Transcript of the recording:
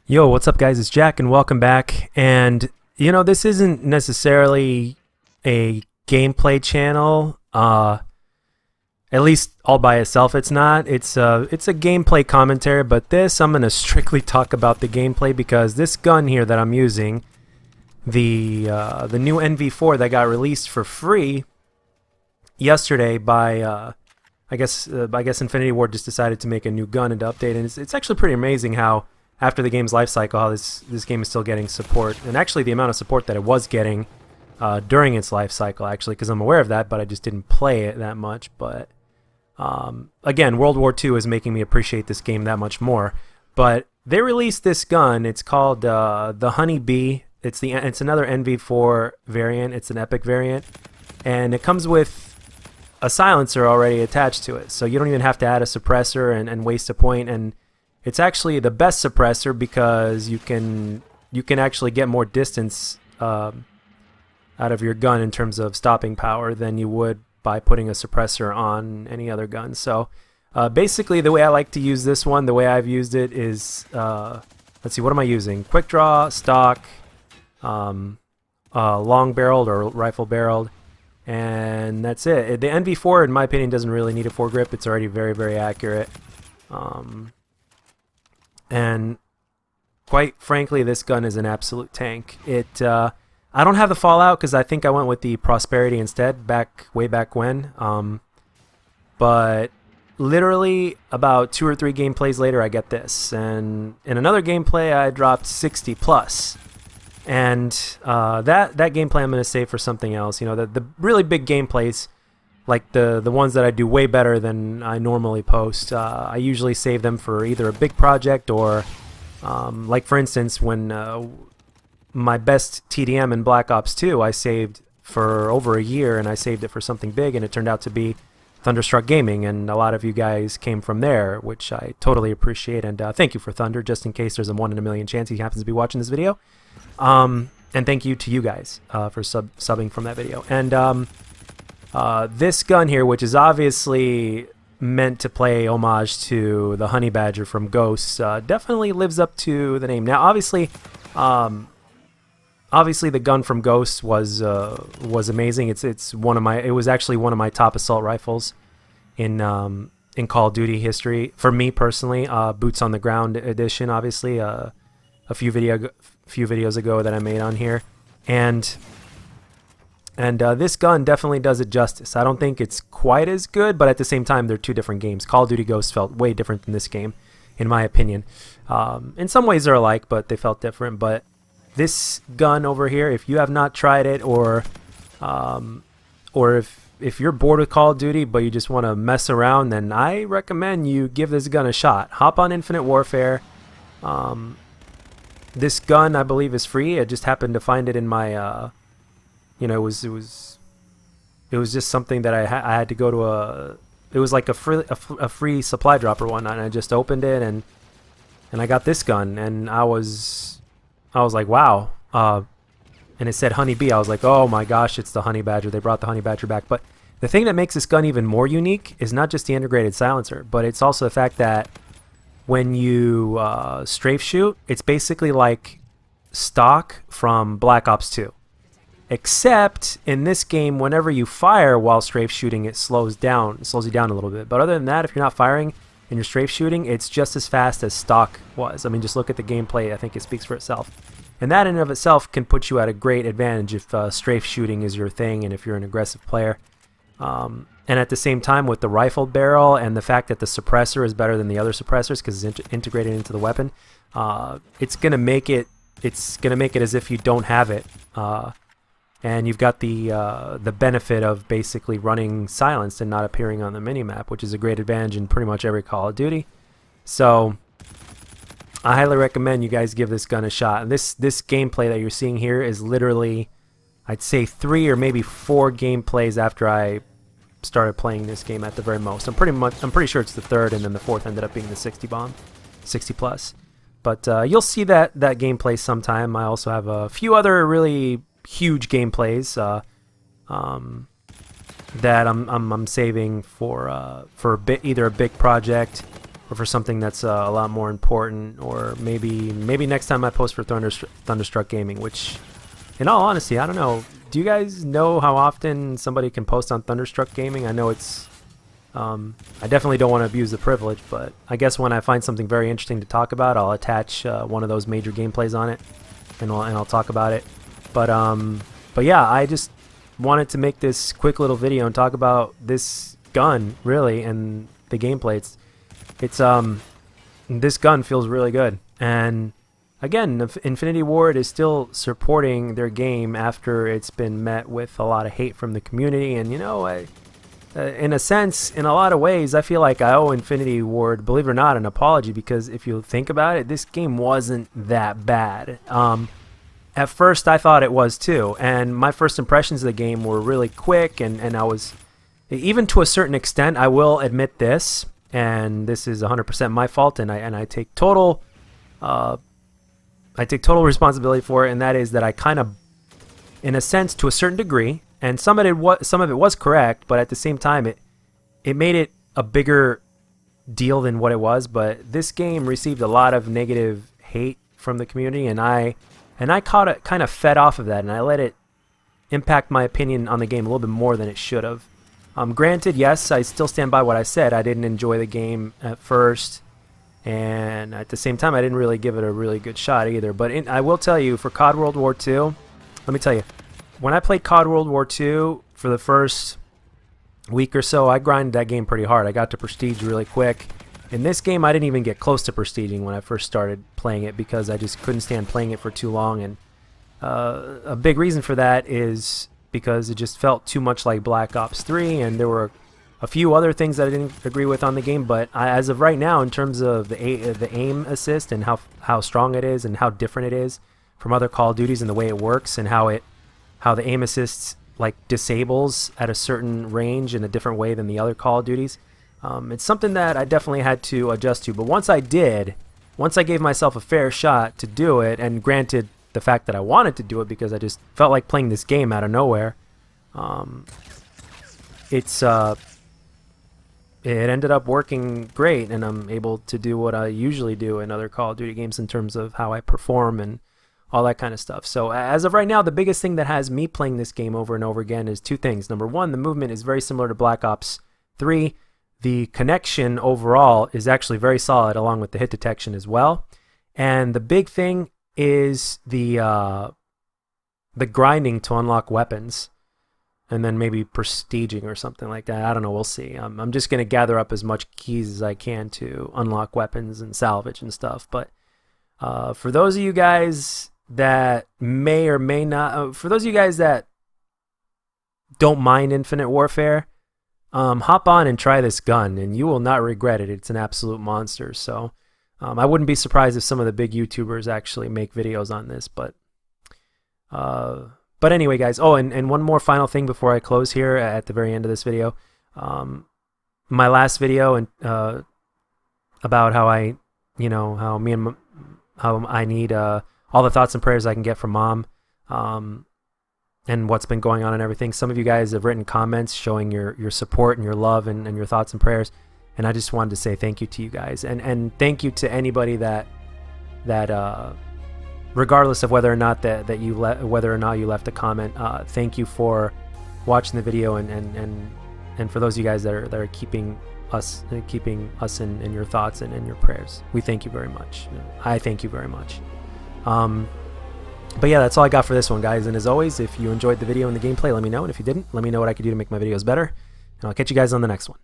Yo, what's up guys? It's Jack and welcome back. And this isn't necessarily a gameplay channel. At least all by itself it's not. It's a gameplay commentary, but this I'm going to strictly talk about the gameplay because this gun here that I'm using, the new NV4 that got released for free yesterday by I guess Infinity Ward just decided to make a new gun and to update, and it's actually pretty amazing how after the game's life cycle, how this game is still getting support, and actually the amount of support that it was getting during its life cycle, actually, because I'm aware of that, but I just didn't play it that much. But again, World War II is making me appreciate this game that much more. But they released this gun. It's called the Honey-B. It's another NV4 variant. It's an epic variant, and it comes with a silencer already attached to it, so you don't even have to add a suppressor and waste a point. And it's actually the best suppressor because you can actually get more distance out of your gun in terms of stopping power than you would by putting a suppressor on any other gun. So basically the way I like to use this one, the way I've used it is, let's see, what am I using? Quick draw, stock, long barreled or rifle barreled, and that's it. The NV4 in my opinion doesn't really need a foregrip. It's already very, very accurate. And quite frankly, this gun is an absolute tank. I don't have the Fallout because I think I went with the Prosperity instead way back when. But literally about 2 or 3 gameplays later, I get this, and in another gameplay, I dropped 60 plus. And that gameplay I'm going to save for something else. You know, the really big gameplays, like the ones that I do way better than I normally post, I usually save them for either a big project or, like for instance, when my best TDM in Black Ops 2, I saved for over a year, and I saved it for something big, and it turned out to be Thunderstruck Gaming, and a lot of you guys came from there, which I totally appreciate, and thank you for Thunder, just in case there's a 1 in a million chance he happens to be watching this video. And thank you to you guys for subbing from that video. And this gun here, which is obviously meant to play homage to the Honey Badger from Ghosts, definitely lives up to the name. Now, obviously the gun from Ghosts was amazing. It was actually one of my top assault rifles in Call of Duty history for me personally. Boots on the Ground edition, obviously, a few videos ago that I made on here, and this gun definitely does it justice. I don't think it's quite as good, but at the same time, they're two different games. Call of Duty Ghosts felt way different than this game, in my opinion. In some ways they're alike, but they felt different. But this gun over here, if you have not tried it, or if you're bored with Call of Duty but you just want to mess around, then I recommend you give this gun a shot. Hop on Infinite Warfare. This gun, I believe, is free. I just happened to find it in my it was just something that I had to go to it was like a free supply dropper one, and I just opened it and I got this gun, and I was like, wow. And it said Honey-B. I was like, oh my gosh, it's the Honey Badger. They brought the Honey Badger back. But the thing that makes this gun even more unique is not just the integrated silencer, but it's also the fact that when you strafe shoot, it's basically like stock from Black Ops 2. Except in this game, whenever you fire while strafe shooting, it slows you down a little bit. But other than that, if you're not firing and you're strafe shooting, it's just as fast as stock was. I mean, just look at the gameplay. I think it speaks for itself. And that in and of itself can put you at a great advantage if strafe shooting is your thing and if you're an aggressive player. And at the same time, with the rifle barrel and the fact that the suppressor is better than the other suppressors because it's integrated into the weapon, it's gonna make it as if you don't have it. And you've got the benefit of basically running silenced and not appearing on the minimap, which is a great advantage in pretty much every Call of Duty. So I highly recommend you guys give this gun a shot. And this gameplay that you're seeing here is literally, I'd say 3 or maybe 4 gameplays after I started playing this game at the very most. I'm pretty sure it's the 3rd, and then the 4th ended up being the 60 plus. But you'll see that gameplay sometime. I also have a few other really huge gameplays that I'm saving for either a big project or for something that's a lot more important, or maybe next time I post for Thunderstruck Gaming, which, in all honesty, I don't know. Do you guys know how often somebody can post on Thunderstruck Gaming? I know it's I definitely don't want to abuse the privilege, but I guess when I find something very interesting to talk about, I'll attach one of those major gameplays on it, and I'll talk about it. But yeah, I just wanted to make this quick little video and talk about this gun, really, and the gameplay. It's this gun feels really good, and again, Infinity Ward is still supporting their game after it's been met with a lot of hate from the community. And you know, in a sense, in a lot of ways, I feel like I owe Infinity Ward, believe it or not, an apology, because if you think about it, this game wasn't that bad. At first, I thought it was too, and my first impressions of the game were really quick, and I was, even to a certain extent, I will admit this, and this is 100% my fault, and I take total responsibility for it, and that is that I kind of, in a sense, to a certain degree, and some of it was correct, but at the same time, it made it a bigger deal than what it was. But this game received a lot of negative hate from the community, and I kind of fed off of that, and I let it impact my opinion on the game a little bit more than it should have. Granted, yes, I still stand by what I said. I didn't enjoy the game at first, and at the same time, I didn't really give it a really good shot either. But I will tell you, for COD World War II, let me tell you, when I played COD World War II for the first week or so, I grinded that game pretty hard. I got to Prestige really quick. In this game, I didn't even get close to Prestiging when I first started playing it, because I just couldn't stand playing it for too long. And a big reason for that is because it just felt too much like Black Ops 3, and there were a few other things that I didn't agree with on the game. But as of right now, in terms of the aim assist and how strong it is and how different it is from other Call of Duties and the way it works and how the aim assists like disables at a certain range in a different way than the other Call of Duties, it's something that I definitely had to adjust to. But once I gave myself a fair shot to do it, and granted the fact that I wanted to do it because I just felt like playing this game out of nowhere, it ended up working great, and I'm able to do what I usually do in other Call of Duty games in terms of how I perform and all that kind of stuff. So as of right now, the biggest thing that has me playing this game over and over again is two things. Number one, the movement is very similar to Black Ops 3. The connection overall is actually very solid, along with the hit detection as well. And the big thing is the grinding to unlock weapons, and then maybe prestiging or something like that. I don't know. We'll see. I'm just going to gather up as much keys as I can to unlock weapons and salvage and stuff. But for those of you guys that may or may not, for those of you guys that don't mind Infinite Warfare, hop on and try this gun, and you will not regret it. It's an absolute monster. So I wouldn't be surprised if some of the big YouTubers actually make videos on this. But anyway, guys. Oh, and one more final thing before I close here at the very end of this video. My last video and about how I need all the thoughts and prayers I can get from Mom, and what's been going on and everything. Some of you guys have written comments showing your support and your love and your thoughts and prayers, and I just wanted to say thank you to you guys, and thank you to anybody that regardless of whether or not you left a comment. Thank you for watching the video, and for those of you guys that are keeping us in your thoughts and in your prayers. We thank you very much. I thank you very much. But yeah, that's all I got for this one, guys. And as always, if you enjoyed the video and the gameplay, let me know. And if you didn't, let me know what I could do to make my videos better. And I'll catch you guys on the next one.